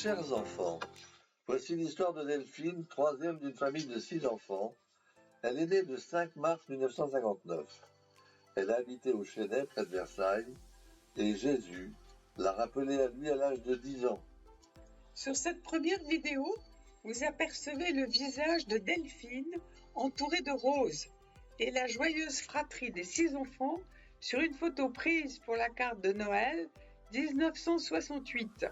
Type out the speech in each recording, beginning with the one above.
Chers enfants, voici l'histoire de Delphine, troisième d'une famille de 6 enfants. Elle est née le 5 mars 1959. Elle a habité au Chesnay, près de Versailles, et Jésus l'a rappelée à lui à l'âge de 10 ans. Sur cette première vidéo, vous apercevez le visage de Delphine entourée de roses et la joyeuse fratrie des 6 enfants sur une photo prise pour la carte de Noël 1968.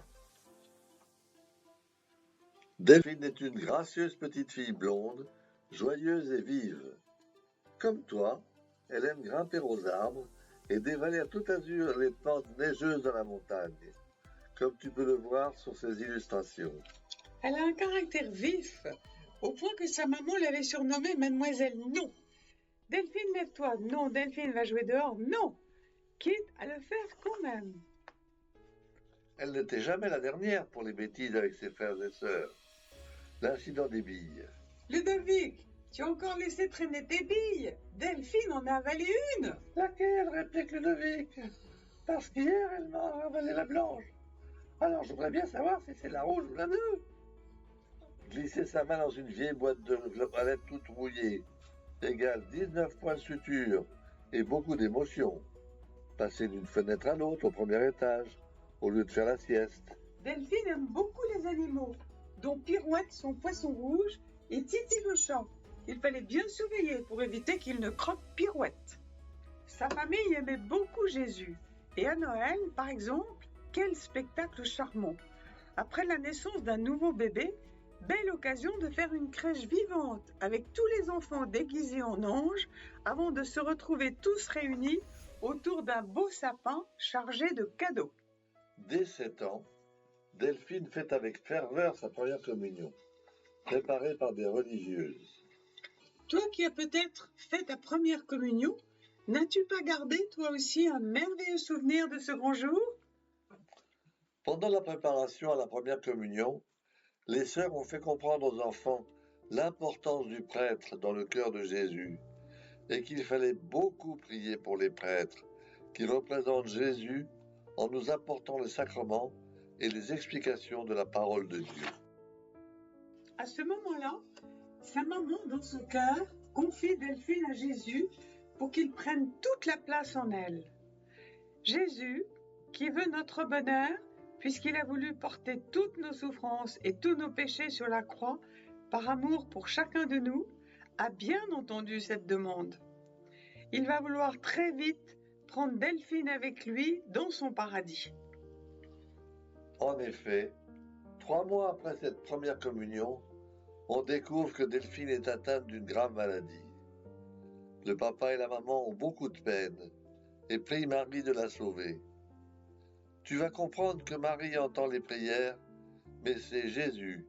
Delphine est une gracieuse petite fille blonde, joyeuse et vive. Comme toi, elle aime grimper aux arbres et dévaler à toute azur les pentes neigeuses de la montagne, comme tu peux le voir sur ces illustrations. Elle a un caractère vif, au point que sa maman l'avait surnommée Mademoiselle Non. Delphine, lève-toi. Non, Delphine va jouer dehors. Non, quitte à le faire quand même. Elle n'était jamais la dernière pour les bêtises avec ses frères et sœurs. L'incident des billes. Ludovic, tu as encore laissé traîner tes billes. Delphine en a avalé une. Laquelle, réplique Ludovic? Parce qu'hier, elle m'a avalé la blanche. Alors, je voudrais bien savoir si c'est la rouge ou la bleue. Glisser sa main dans une vieille boîte de toilette toute mouillée égale 19 points de suture et beaucoup d'émotion. Passer d'une fenêtre à l'autre au premier étage, au lieu de faire la sieste. Delphine aime beaucoup les animaux, dont Pirouette, son poisson rouge, et Titi le chat. Il fallait bien surveiller pour éviter qu'il ne croque Pirouette. Sa famille aimait beaucoup Jésus. Et à Noël, par exemple, quel spectacle charmant! Après la naissance d'un nouveau bébé, belle occasion de faire une crèche vivante avec tous les enfants déguisés en anges avant de se retrouver tous réunis autour d'un beau sapin chargé de cadeaux. Dès 7 ans, Delphine fait avec ferveur sa première communion, préparée par des religieuses. Toi qui as peut-être fait ta première communion, n'as-tu pas gardé toi aussi un merveilleux souvenir de ce grand jour? Pendant la préparation à la première communion, les sœurs ont fait comprendre aux enfants l'importance du prêtre dans le cœur de Jésus et qu'il fallait beaucoup prier pour les prêtres qui représentent Jésus en nous apportant les sacrements et les explications de la parole de Dieu. À ce moment-là, sa maman, dans son cœur, confie Delphine à Jésus pour qu'il prenne toute la place en elle. Jésus, qui veut notre bonheur, puisqu'il a voulu porter toutes nos souffrances et tous nos péchés sur la croix, par amour pour chacun de nous, a bien entendu cette demande. Il va vouloir très vite prendre Delphine avec lui dans son paradis. En effet, 3 mois après cette première communion, on découvre que Delphine est atteinte d'une grave maladie. Le papa et la maman ont beaucoup de peine et prient Marie de la sauver. Tu vas comprendre que Marie entend les prières, mais c'est Jésus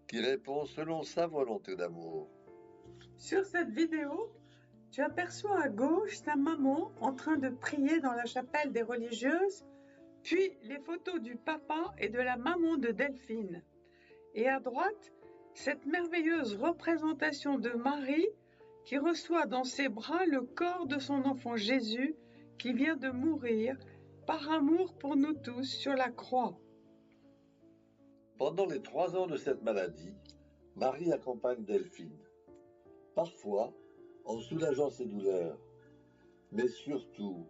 qui répond selon sa volonté d'amour. Sur cette vidéo, tu aperçois à gauche sa maman en train de prier dans la chapelle des religieuses, puis les photos du papa et de la maman de Delphine. Et à droite, cette merveilleuse représentation de Marie qui reçoit dans ses bras le corps de son enfant Jésus qui vient de mourir par amour pour nous tous sur la croix. Pendant les 3 ans de cette maladie, Marie accompagne Delphine, parfois en soulageant ses douleurs, mais surtout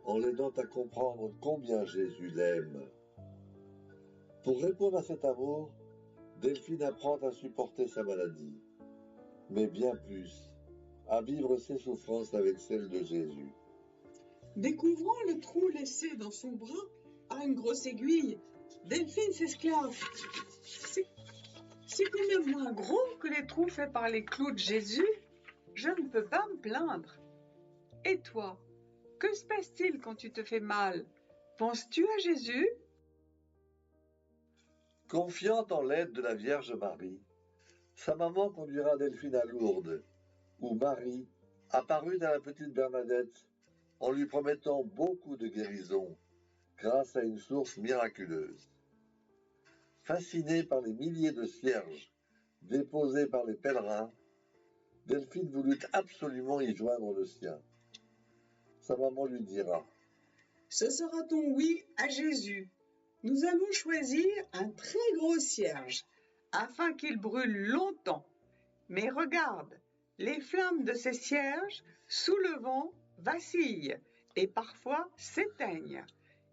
en l'aidant à comprendre combien Jésus l'aime. Pour répondre à cet amour, Delphine apprend à supporter sa maladie, mais bien plus, à vivre ses souffrances avec celles de Jésus. Découvrant le trou laissé dans son bras par une grosse aiguille, Delphine s'esclave. C'est quand même moins gros que les trous faits par les clous de Jésus. Je ne peux pas me plaindre. Et toi, que se passe-t-il quand tu te fais mal? Penses-tu à Jésus? Confiante en l'aide de la Vierge Marie, sa maman conduira Delphine à Lourdes, où Marie apparut à la petite Bernadette en lui promettant beaucoup de guérison grâce à une source miraculeuse. Fascinée par les milliers de cierges déposés par les pèlerins, Delphine voulut absolument y joindre le sien. Sa maman lui dira: Ce sera ton oui à Jésus. Nous allons choisir un très gros cierge afin qu'il brûle longtemps. Mais regarde, les flammes de ces cierges, sous le vent, vacillent et parfois s'éteignent.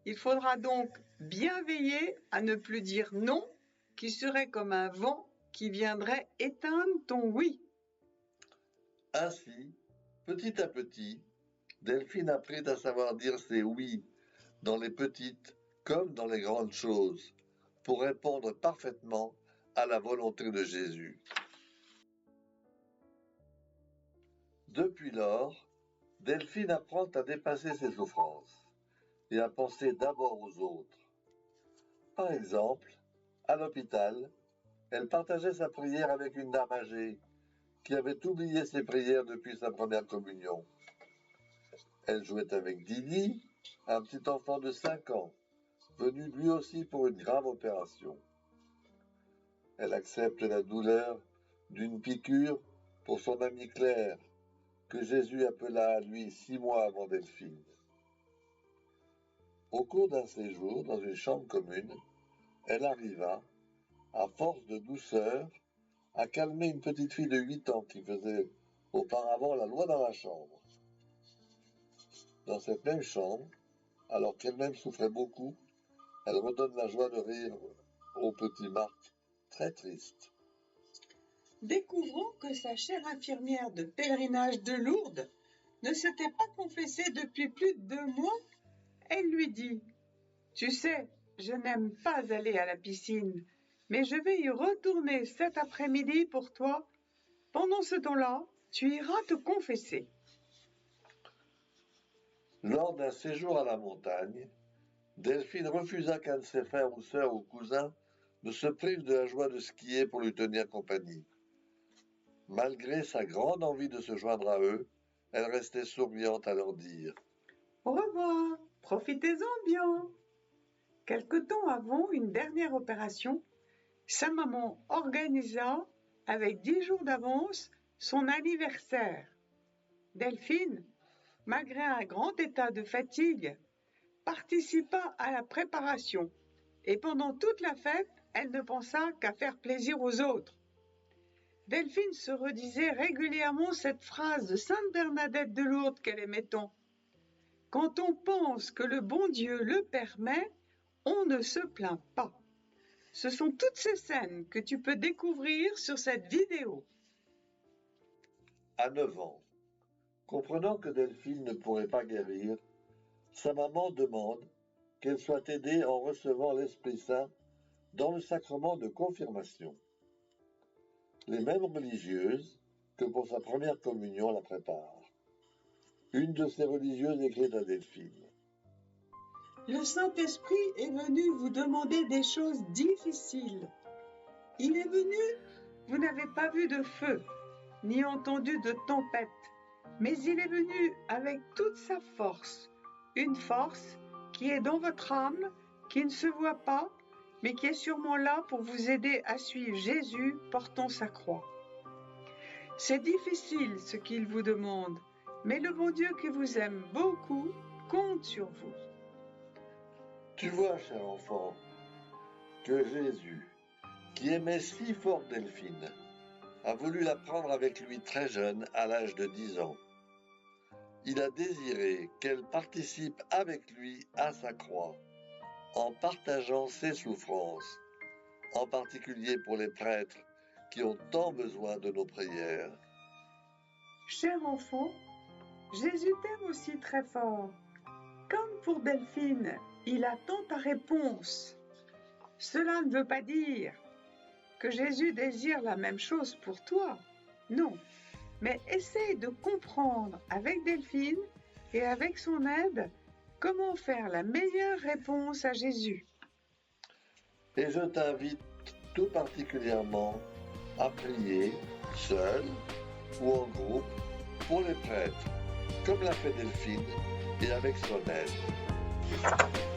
Il faudra donc bien veiller à ne plus dire non, qui serait comme un vent qui viendrait éteindre ton oui. Ainsi, petit à petit, Delphine apprit à savoir dire ses oui dans les petites comme dans les grandes choses, pour répondre parfaitement à la volonté de Jésus. Depuis lors, Delphine apprend à dépasser ses souffrances et à penser d'abord aux autres. Par exemple, à l'hôpital, elle partageait sa prière avec une dame âgée qui avait oublié ses prières depuis sa première communion. Elle jouait avec Didi, un petit enfant de 5 ans, venu lui aussi pour une grave opération. Elle accepte la douleur d'une piqûre pour son amie Claire, que Jésus appela à lui 6 mois avant Delphine. Au cours d'un séjour dans une chambre commune, elle arriva, à force de douceur, à calmer une petite fille de 8 ans qui faisait auparavant la loi dans la chambre. Dans cette même chambre, alors qu'elle-même souffrait beaucoup, elle redonne la joie de rire au petit Marc, très triste. Découvrant que sa chère infirmière de pèlerinage de Lourdes ne s'était pas confessée depuis plus de 2 mois, elle lui dit « Tu sais, je n'aime pas aller à la piscine, mais je vais y retourner cet après-midi pour toi. Pendant ce temps-là, tu iras te confesser. » Lors d'un séjour à la montagne, Delphine refusa qu'un de ses frères ou sœurs ou cousins ne se prive de la joie de skier pour lui tenir compagnie. Malgré sa grande envie de se joindre à eux, elle restait souriante à leur dire « Au revoir, profitez-en bien. » Quelque temps avant une dernière opération, sa maman organisa, avec 10 jours d'avance, son anniversaire. Delphine, malgré un grand état de fatigue, participa à la préparation et pendant toute la fête, elle ne pensa qu'à faire plaisir aux autres. Delphine se redisait régulièrement cette phrase de Sainte Bernadette de Lourdes qu'elle aimait tant. « Quand on pense que le bon Dieu le permet, on ne se plaint pas. » Ce sont toutes ces scènes que tu peux découvrir sur cette vidéo. À 9 ans, comprenant que Delphine ne pourrait pas guérir, sa maman demande qu'elle soit aidée en recevant l'Esprit Saint dans le sacrement de confirmation. Les mêmes religieuses que pour sa première communion la préparent. Une de ces religieuses écrit à Delphine. Le Saint-Esprit est venu vous demander des choses difficiles. Il est venu, vous n'avez pas vu de feu, ni entendu de tempête, mais il est venu avec toute sa force, une force qui est dans votre âme, qui ne se voit pas, mais qui est sûrement là pour vous aider à suivre Jésus portant sa croix. C'est difficile ce qu'il vous demande, mais le bon Dieu qui vous aime beaucoup compte sur vous. Tu vois, cher enfant, que Jésus, qui aimait si fort Delphine, a voulu la prendre avec lui très jeune, à l'âge de 10 ans. Il a désiré qu'elle participe avec lui à sa croix, en partageant ses souffrances, en particulier pour les prêtres qui ont tant besoin de nos prières. Cher enfant, Jésus t'aime aussi très fort. Comme pour Delphine, il attend ta réponse. Cela ne veut pas dire que Jésus désire la même chose pour toi. Non, mais essaye de comprendre avec Delphine et avec son aide comment faire la meilleure réponse à Jésus. Et je t'invite tout particulièrement à prier seul ou en groupe pour les prêtres, comme l'a fait Delphine et avec son aide.